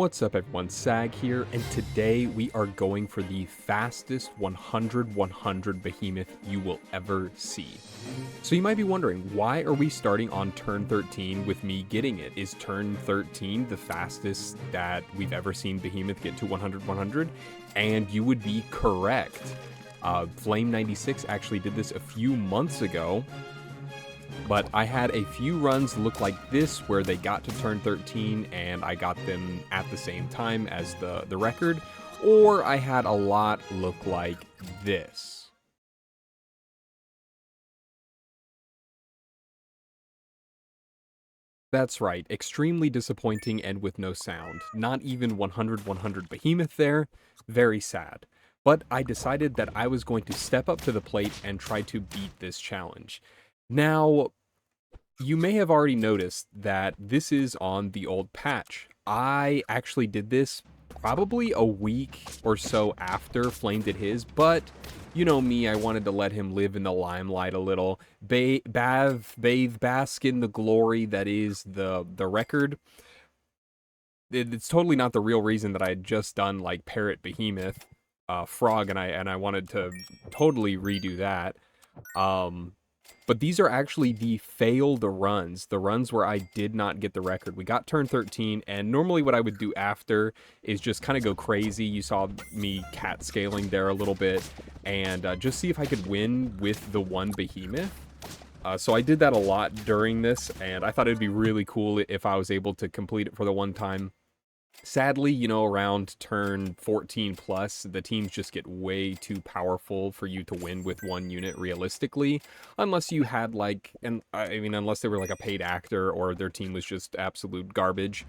What's up everyone, Sag here, and today we are going for the fastest 100-100 behemoth you will ever see. So you might be wondering, why are we starting on turn 13 with me getting it? Is turn 13 the fastest that we've ever seen behemoth get to 100-100? And you would be correct. Flame96 actually did this a few months ago, but I had a few runs look like this where they got to turn 13 and I got them at the same time as the record, or I had a lot look like this. That's right, extremely disappointing and with no sound. Not even 100-100 behemoth there, very sad. But I decided that I was going to step up to the plate and try to beat this challenge. Now, you may have already noticed that this is on the old patch. I actually did this probably a week or so after Flame did his, but you know me, I wanted to let him live in the limelight a little. Bask in the glory that is the record. It's totally not the real reason that I had just done like Parrot Behemoth, Frog, and I wanted to totally redo that. But these are actually the failed runs, the runs where I did not get the record. We got turn 13, and normally what I would do after is just kind of go crazy. You saw me cat scaling there a little bit, and just see if I could win with the one behemoth. So I did that a lot during this, and I thought it'd be really cool if I was able to complete it for the one time. Sadly, you know, around turn 14 plus, the teams just get way too powerful for you to win with one unit realistically, unless you had like, and I mean, unless they were like a paid actor or their team was just absolute garbage.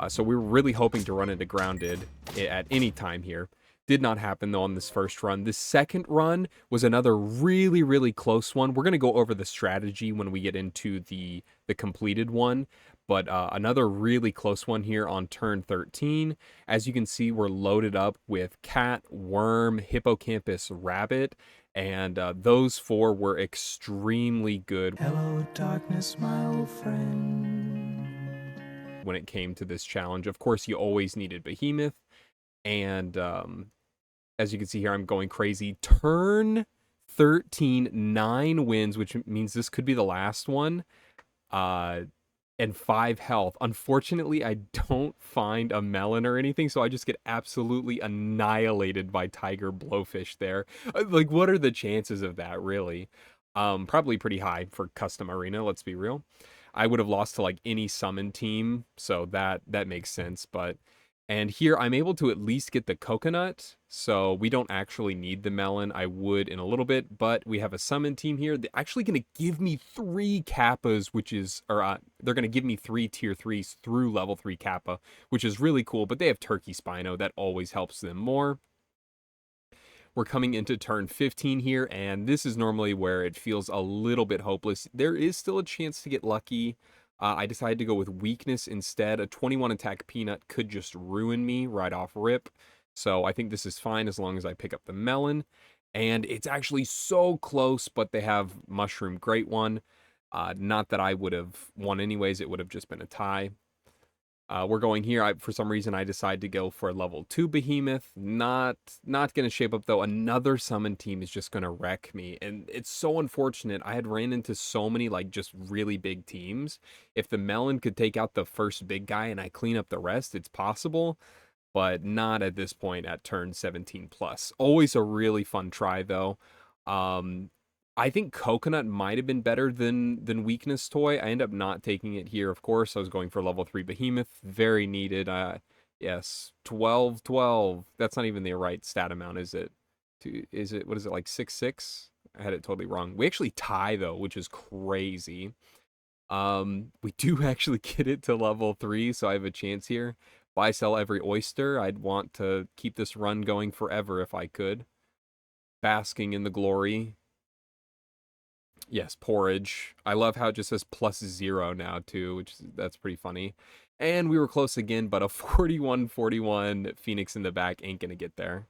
So we were really hoping to run into grounded at any time here. Did not happen though on this first run. This second run was another really close one. We're going to go over the strategy when we get into the completed one. But another really close one here on turn 13. As you can see, we're loaded up with cat, worm, hippocampus, rabbit, and those four were extremely good. Hello, darkness, my old friend. When it came to this challenge, of course, you always needed behemoth, and as you can see here, I'm going crazy. Turn 13, 9 wins, which means this could be the last one. And 5 health. Unfortunately, I don't find a melon or anything, so I just get absolutely annihilated by Tiger Blowfish there. Like, what are the chances of that, really? Probably pretty high for custom arena, let's be real. I would have lost to, like, any summon team, so that makes sense, but... And here, I'm able to at least get the coconut, so we don't actually need the melon. I would in a little bit, but we have a summon team here. They're actually going to give me 3 Kappas, which is, or they're going to give me 3 tier 3s through level 3 Kappa, which is really cool, but they have Turkey Spino. That always helps them more. We're coming into turn 15 here, and this is normally where it feels a little bit hopeless. There is still a chance to get lucky. I decided to go with weakness instead. A 21 attack peanut could just ruin me right off rip. So I think this is fine as long as I pick up the melon. And it's actually so close, but they have mushroom great one. Not that I would have won anyways. It would have just been a tie. We're going here. For some reason, I decided to go for a level 2 behemoth. Not going to shape up, though. Another summon team is just going to wreck me. And it's so unfortunate. I had ran into so many, like, just really big teams. If the melon could take out the first big guy and I clean up the rest, it's possible. But not at this point at turn 17 plus. Always a really fun try, though. I think coconut might have been better than weakness toy. I end up not taking it here, of course. I was going for level 3 behemoth. Very needed. Yes, 12. That's not even the right stat amount, is it? What is it, like 6-6? I had it totally wrong. We actually tie, though, which is crazy. We do actually get it to level 3, so I have a chance here. Buy, sell every oyster. I'd want to keep this run going forever if I could. Basking in the glory. Yes, porridge. I love how it just says +0 now, too, that's pretty funny. And we were close again, but a 41-41 Phoenix in the back ain't gonna get there.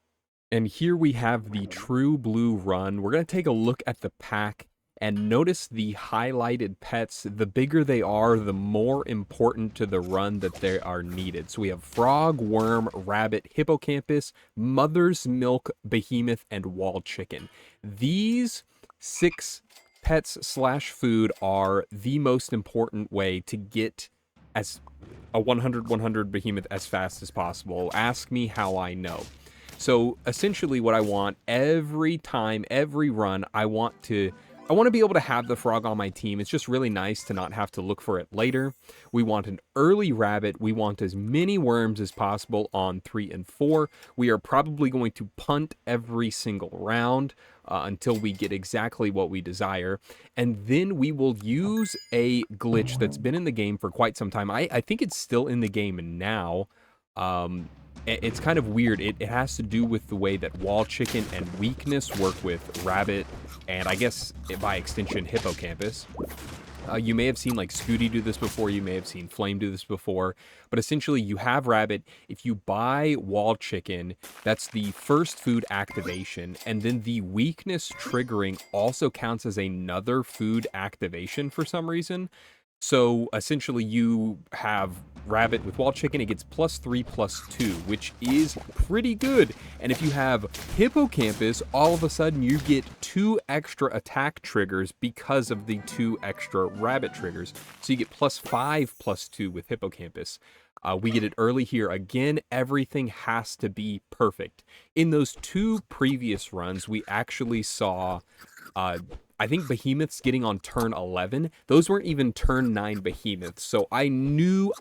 And here we have the true blue run. We're gonna take a look at the pack And notice the highlighted pets, the bigger they are, the more important to the run that they are needed. So we have frog, worm, rabbit, hippocampus, mother's milk, behemoth, and wall chicken. These 6 pets slash food are the most important way to get as a 100-100 behemoth as fast as possible. Ask me how I know. So essentially what I want every time, every run, I want to be able to have the frog on my team. It's just really nice to not have to look for it later. We want an early rabbit. We want as many worms as possible on 3 and 4. We are probably going to punt every single round until we get exactly what we desire. And then we will use a glitch that's been in the game for quite some time. I think it's still in the game now. It's kind of weird. It has to do with the way that wall chicken and weakness work with rabbit, and I guess by extension hippocampus. You may have seen like Scooty do this before, you may have seen Flame do this before, but essentially you have rabbit. If you buy wall chicken, that's the first food activation, and then the weakness triggering also counts as another food activation for some reason. So essentially you have rabbit with wall chicken, it gets +3/+2, which is pretty good. And if you have hippocampus, all of a sudden you get 2 extra attack triggers because of the 2 extra rabbit triggers. So you get +5/+2 with hippocampus. We get it early here. Again, everything has to be perfect. In those 2 previous runs, we actually saw I think behemoths getting on turn 11. Those weren't even turn 9 behemoths. So I knew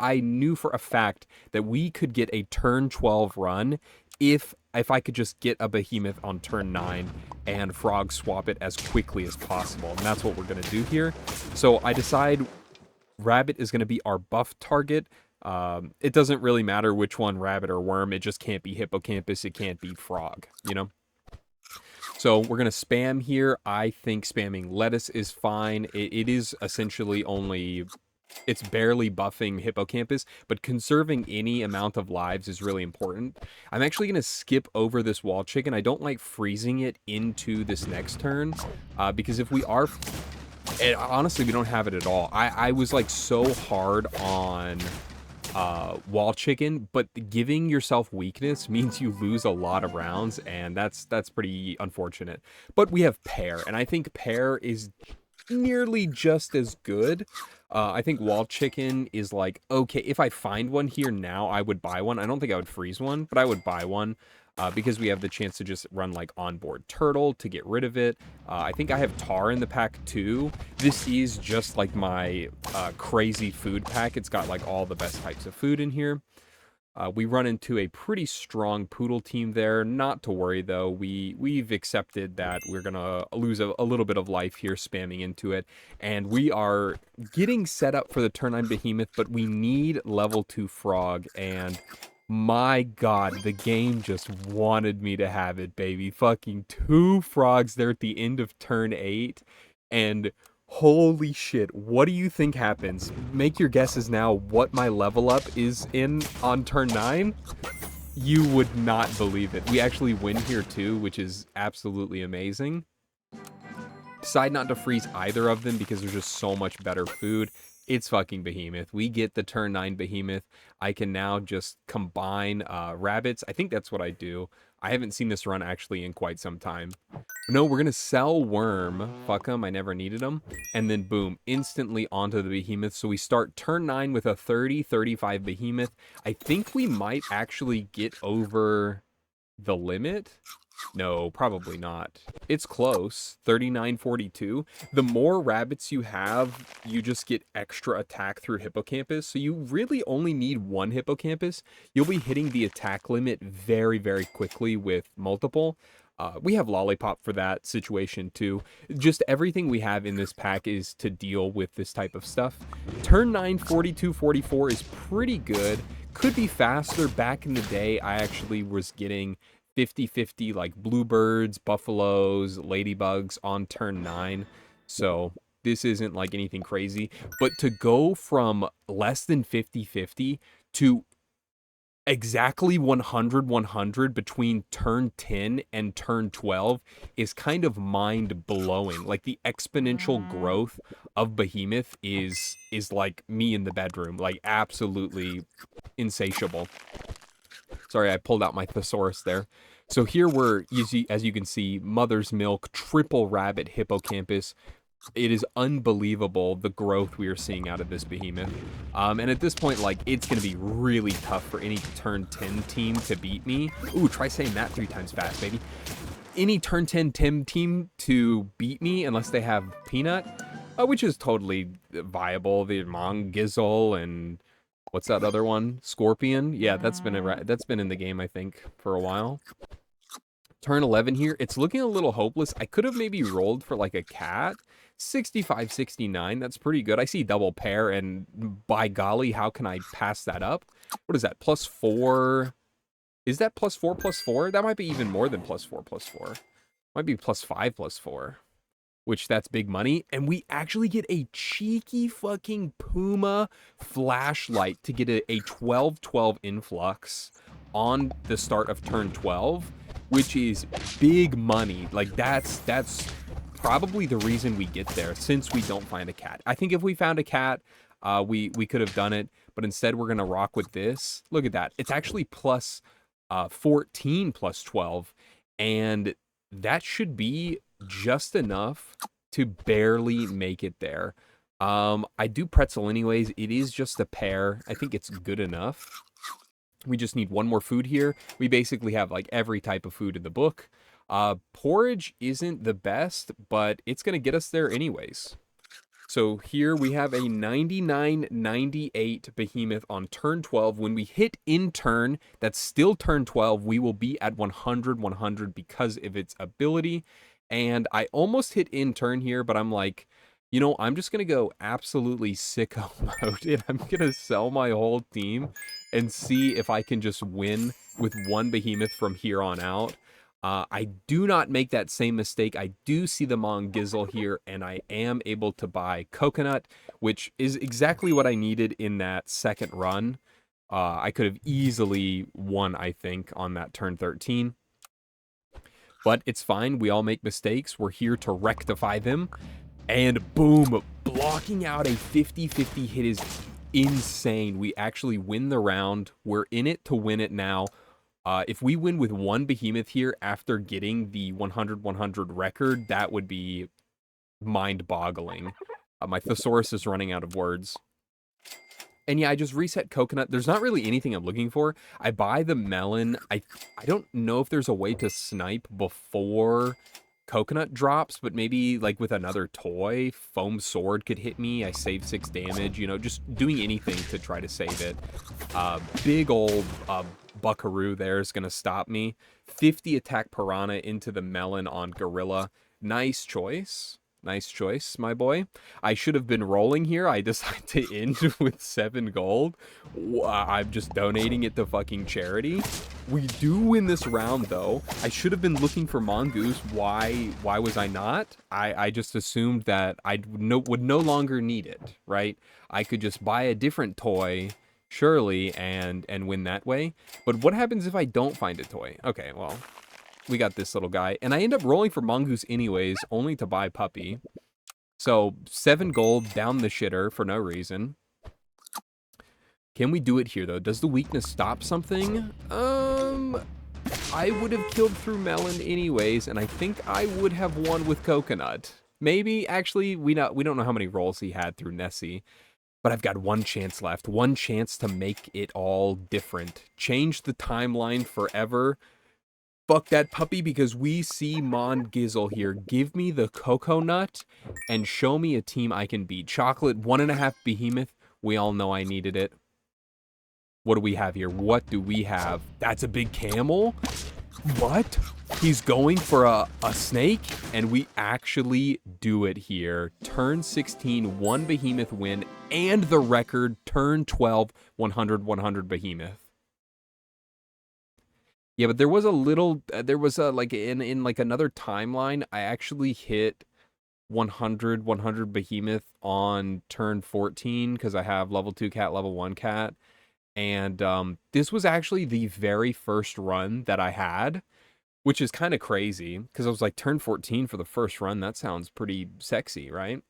for a fact that we could get a turn 12 run if I could just get a behemoth on turn 9 and frog swap it as quickly as possible. And that's what we're going to do here. So I decide rabbit is going to be our buff target. It doesn't really matter which one, rabbit or worm. It just can't be hippocampus. It can't be frog, you know? So we're going to spam here. I think spamming lettuce is fine. It is essentially only, it's barely buffing hippocampus, but conserving any amount of lives is really important. I'm actually going to skip over this wall chicken. I don't like freezing it into this next turn because if we are, honestly, we don't have it at all. I was like so hard on wall chicken, but giving yourself weakness means you lose a lot of rounds, and that's pretty unfortunate. But we have pear, and I think pear is nearly just as good. I think wall chicken is like, okay, if I find one here now, I would buy one. I don't think I would freeze one, but I would buy one. Because we have the chance to just run like onboard turtle to get rid of it. I think I have tar in the pack too. This is just like my crazy food pack. It's got like all the best types of food in here. We run into a pretty strong poodle team there. Not to worry though. We've accepted that we're gonna lose a little bit of life here spamming into it. And we are getting set up for the turn 9 behemoth, but we need level 2 frog, and my god, the game just wanted me to have it, baby. Fucking 2 frogs there at the end of turn 8. And holy shit, what do you think happens? Make your guesses now what my level up is in on turn 9. You would not believe it. We actually win here too, which is absolutely amazing. Decide not to freeze either of them because there's just so much better food. It's fucking behemoth. We get the turn 9 behemoth. I can now just combine rabbits. I think that's what I do. I haven't seen this run actually in quite some time. No, we're going to sell worm. Fuck them. I never needed them. And then boom, instantly onto the behemoth. So we start turn 9 with a 30-35 behemoth. I think we might actually get over the limit. No, probably not. It's close. 39-42. The more rabbits you have, you just get extra attack through hippocampus. So you really only need 1 hippocampus. You'll be hitting the attack limit very, very quickly with multiple. We have lollipop for that situation too. Just everything we have in this pack is to deal with this type of stuff. Turn 9, 42-44 is pretty good. Could be faster. Back in the day, I actually was getting 50-50 like bluebirds, buffaloes, ladybugs on turn 9. So this isn't like anything crazy. But to go from less than 50-50 to exactly 100 100 between turn 10 and turn 12 is kind of mind blowing. Like the exponential growth of Behemoth is like me in the bedroom, like absolutely insatiable. Sorry, I pulled out my thesaurus there. So here we're, as you can see, Mother's Milk, Triple Rabbit, Hippocampus. It is unbelievable the growth we are seeing out of this behemoth. And at this point, like, it's going to be really tough for any turn 10 team to beat me. Ooh, try saying that 3 times fast, baby. Any turn 10 Tim team to beat me unless they have Peanut, which is totally viable. The Mongizzle and what's that other one? Scorpion? Yeah, that's been in the game, I think, for a while. Turn 11 here. It's looking a little hopeless. I could have maybe rolled for like a cat. 65, 69. That's pretty good. I see double pair, and by golly, how can I pass that up? What is that? +4? Is that +4 +4? That might be even more than +4 +4. Might be +5 +4. Which that's big money. And we actually get a cheeky fucking Puma flashlight to get a 12-12 influx on the start of turn 12, which is big money. Like that's probably the reason we get there, since we don't find a cat. I think if we found a cat, we could have done it, but instead we're gonna rock with this. Look at that. It's actually plus 14 plus 12, and that should be just enough to barely make it there. I do pretzel anyways. It is just a pair. I think it's good enough. We just need one more food here. We basically have like every type of food in the book. Porridge isn't the best, but it's going to get us there anyways. So here we have a 99-98 behemoth on turn 12. When we hit in turn, that's still turn 12, we will be at 100-100 because of its ability. And I almost hit in turn here, but I'm like, you know, I'm just going to go absolutely sicko mode, and I'm going to sell my whole team and see if I can just win with one behemoth from here on out. I do not make that same mistake. I do see the Mongizzle here, and I am able to buy Coconut, which is exactly what I needed in that second run. I could have easily won, I think, on that turn 13. But it's fine. We all make mistakes. We're here to rectify them. And boom, blocking out a 50-50 hit is insane. We actually win the round. We're in it to win it now. If we win with one behemoth here after getting the 100-100 record, that would be mind-boggling. My thesaurus is running out of words. And yeah, I just reset Coconut. There's not really anything I'm looking for. I buy the melon. I don't know if there's a way to snipe before Coconut drops, but maybe like with another toy. Foam Sword could hit me. I save 6 damage. You know, just doing anything to try to save it. Big old Buckaroo there is going to stop me. 50 attack Piranha into the melon on Gorilla. Nice choice. Nice choice, my boy. I should have been rolling here. I decided to end with 7 gold. I'm just donating it to fucking charity. We do win this round, though. I should have been looking for Mongoose. Why was I not? I just assumed that I would no longer need it, right? I could just buy a different toy, surely, and win that way. But what happens if I don't find a toy? Okay, well, we got this little guy. And I end up rolling for Mongoose anyways, only to buy Puppy. So 7 gold down the shitter for no reason. Can we do it here, though? Does the weakness stop something? I would have killed through Melon anyways, and I think I would have won with Coconut. Maybe, actually, we don't know how many rolls he had through Nessie. But I've got one chance left. One chance to make it all different. Change the timeline forever. Fuck that Puppy, because we see Mongizzle here. Give me the Coconut and show me a team I can beat. Chocolate, 1.5 Behemoth. We all know I needed it. What do we have here? What do we have? That's a big camel? What? He's going for a snake? And we actually do it here. Turn 16, 1 Behemoth win, and the record, turn 12, 100-100 Behemoth. Yeah, but there was a little, like in like another timeline, I actually hit 100 Behemoth on turn 14 because I have level 2 cat, level 1 cat. And this was actually the very first run that I had, which is kind of crazy because I was like, turn 14 for the first run. That sounds pretty sexy, right?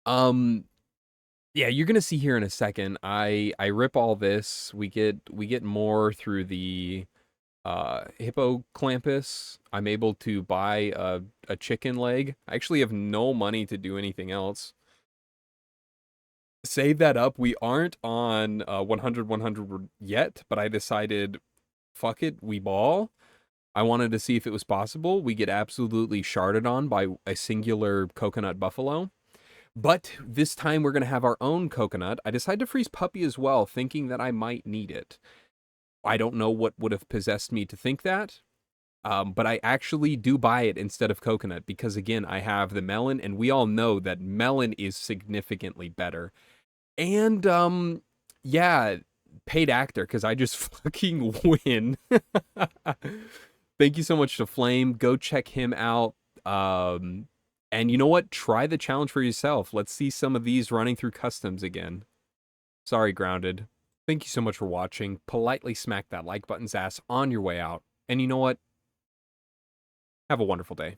Um, yeah, you're gonna see here in a second. I rip all this. We get more through the hippoclampus. I'm able to buy a chicken leg. I actually have no money to do anything else. Save that up. We aren't on 100 yet, but I decided, fuck it, we ball. I wanted to see if it was possible. We get absolutely sharded on by a singular coconut buffalo. But this time we're going to have our own coconut. I decided to freeze puppy as well, thinking that I might need it. I don't know what would have possessed me to think that. But I actually do buy it instead of coconut because, again, I have the melon, and we all know that melon is significantly better. And, yeah, paid actor because I just fucking win. Thank you so much to Flame. Go check him out. And you know what? Try the challenge for yourself. Let's see some of these running through customs again. Sorry, Grounded. Thank you so much for watching. Politely smack that like button's ass on your way out. And you know what? Have a wonderful day.